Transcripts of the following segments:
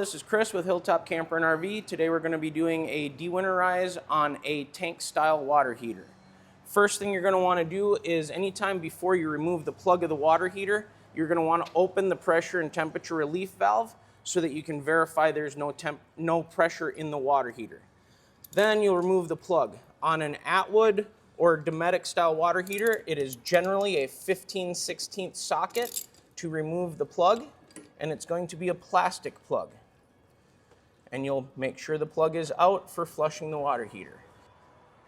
this is Chris with Hilltop Camper RV. Today we're going to be doing a de-winterize on a tank-style water heater. First thing you're going to want to do is anytime before you remove the plug of the water heater, you're going to want to open the pressure and temperature relief valve so that you can verify there's no pressure in the water heater. Then you'll remove the plug. On an Atwood or Dometic style water heater, it is generally a 15/16 socket to remove the plug, and it's going to be a plastic plug. And you'll make sure the plug is out for flushing the water heater.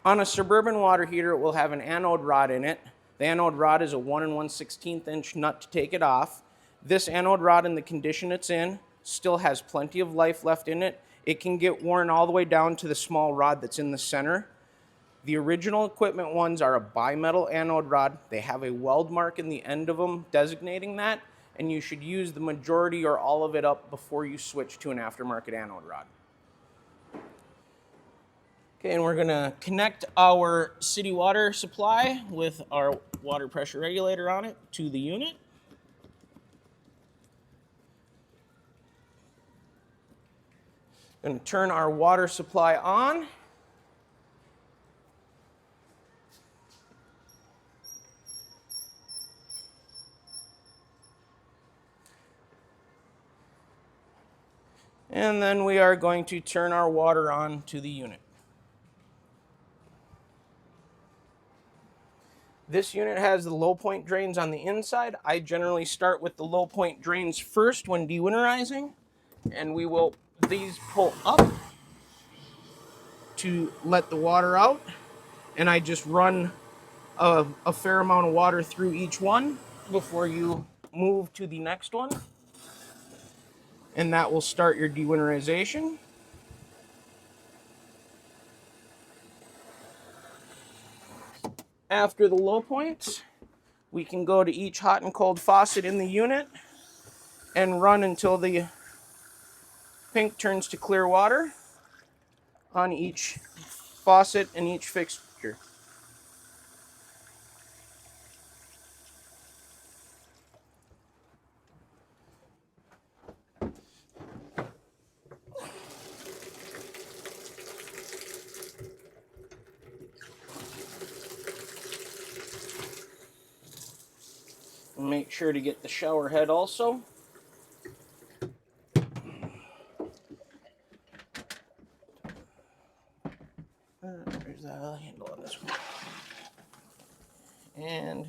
On a Suburban water heater, it will have an anode rod in it. The anode rod is a 1 1/16 inch nut to take it off. This anode rod, in the condition it's in, still has plenty of life left in it. It can get worn all the way down to the small rod that's in the center. The original equipment ones are a bimetal anode rod. They have a weld mark in the end of them designating that, and you should use the majority or all of it up before you switch to an aftermarket anode rod. Okay, and we're gonna connect our city water supply with our water pressure regulator on it to the unit. Gonna turn our water supply on. And then we are going to turn our water on to the unit. This unit has the low point drains on the inside. I generally start with the low point drains first when de-winterizing, and we will these pull up to let the water out, and I just run a fair amount of water through each one before you move to the next one. And that will start your de-winterization. After the low points, we can go to each hot and cold faucet in the unit and run until the pink turns to clear water on each faucet and each fixture. Make sure to get the shower head also. There's the handle on this one. And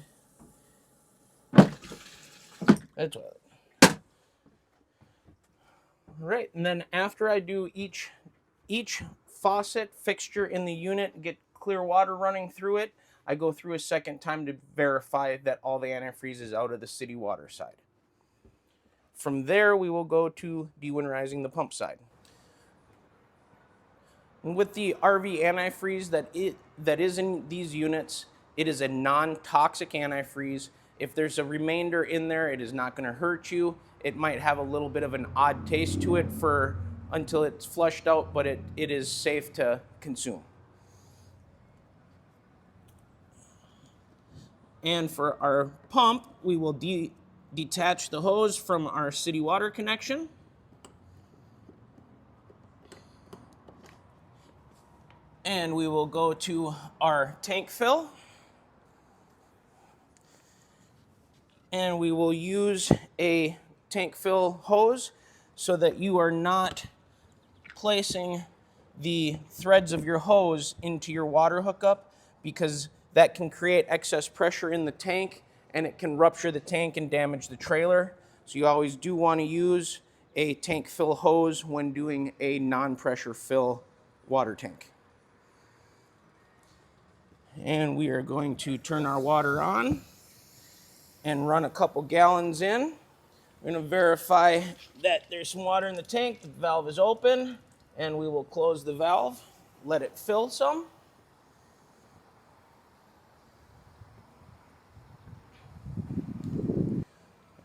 that's what. Right, and then after I do each faucet fixture in the unit, get clear water running through it, I go through a second time to verify that all the antifreeze is out of the city water side. From there, we will go to de-winterizing the pump side. And with the RV antifreeze that is in these units, it is a non-toxic antifreeze. If there's a remainder in there, it is not going to hurt you. It might have a little bit of an odd taste to it until it's flushed out, but it is safe to consume. And for our pump, we will detach the hose from our city water connection. And we will go to our tank fill. And we will use a tank fill hose so that you are not placing the threads of your hose into your water hookup, because that can create excess pressure in the tank and it can rupture the tank and damage the trailer. So you always do want to use a tank fill hose when doing a non-pressure fill water tank. And we are going to turn our water on and run a couple gallons in. We're going to verify that there's some water in the tank, the valve is open, and we will close the valve, let it fill some.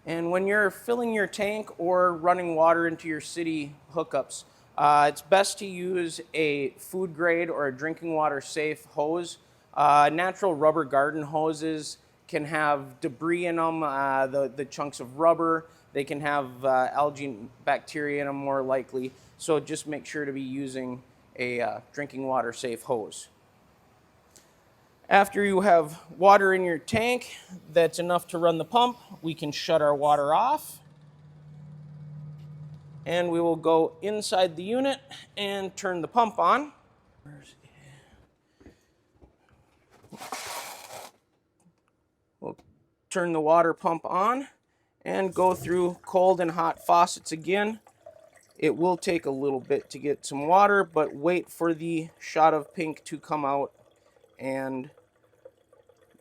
And when you're filling your tank or running water into your city hookups, it's best to use a food grade or a drinking water safe hose. Natural rubber garden hoses can have debris in them, the chunks of rubber They can have algae and bacteria in them more likely, so just make sure to be using a drinking water safe hose. After you have water in your tank that's enough to run the pump, we can shut our water off. And we will go inside the unit and turn the pump on. We'll turn the water pump on and go through cold and hot faucets again. It will take a little bit to get some water, but wait for the shot of pink to come out and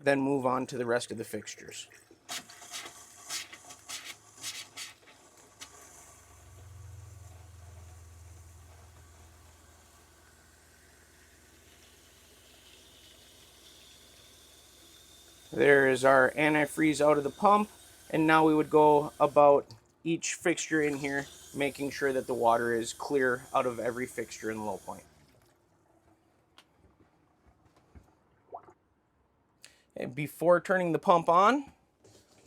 then move on to the rest of the fixtures. There is our antifreeze out of the pump, and now we would go about each fixture in here, making sure that the water is clear out of every fixture in the low point. And before turning the pump on,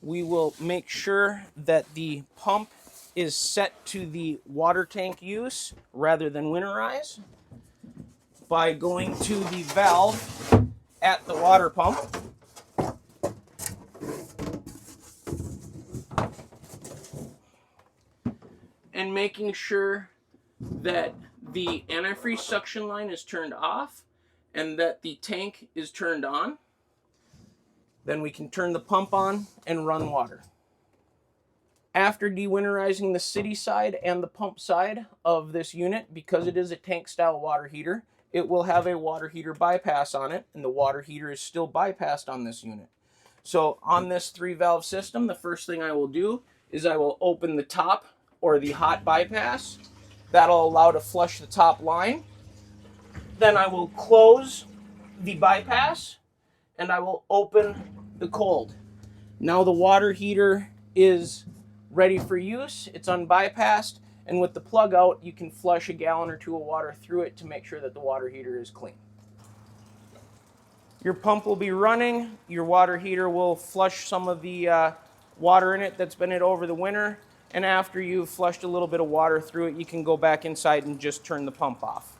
we will make sure that the pump is set to the water tank use rather than winterize by going to the valve at the water pump. And making sure that the antifreeze suction line is turned off and that the tank is turned on. Then we can turn the pump on and run water. After de-winterizing the city side and the pump side of this unit, because it is a tank style water heater, it will have a water heater bypass on it, and the water heater is still bypassed on this unit. So on this 3-valve system, the first thing I will do is I will open the top or the hot bypass. That'll allow to flush the top line. Then I will close the bypass and I will open the cold. Now the water heater is ready for use. It's unbypassed, and with the plug out, you can flush a gallon or 2 of water through it to make sure that the water heater is clean. Your pump will be running. Your water heater will flush some of the water in it that's been in over the winter. And after you've flushed a little bit of water through it, you can go back inside and just turn the pump off.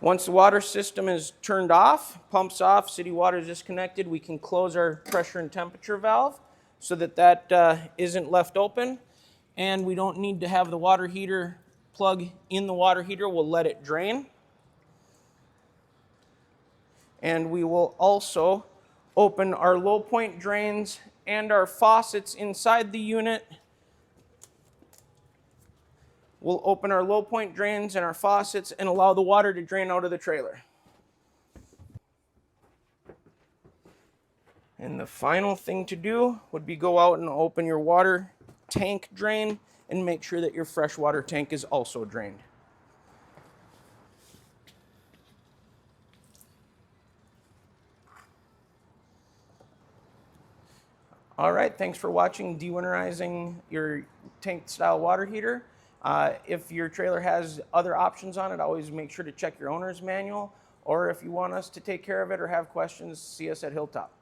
Once the water system is turned off, pumps off, city water is disconnected, we can close our pressure and temperature valve so that that isn't left open. And we don't need to have the water heater plug in the water heater. We'll let it drain. And we will also open our low point drains and our faucets inside the unit. We'll open our low point drains and our faucets and allow the water to drain out of the trailer. And the final thing to do would be go out and open your water tank drain and make sure that your freshwater tank is also drained. All right, thanks for watching De-Winterizing your tank style water heater. If your trailer has other options on it, always make sure to check your owner's manual, or if you want us to take care of it or have questions, see us at Hilltop.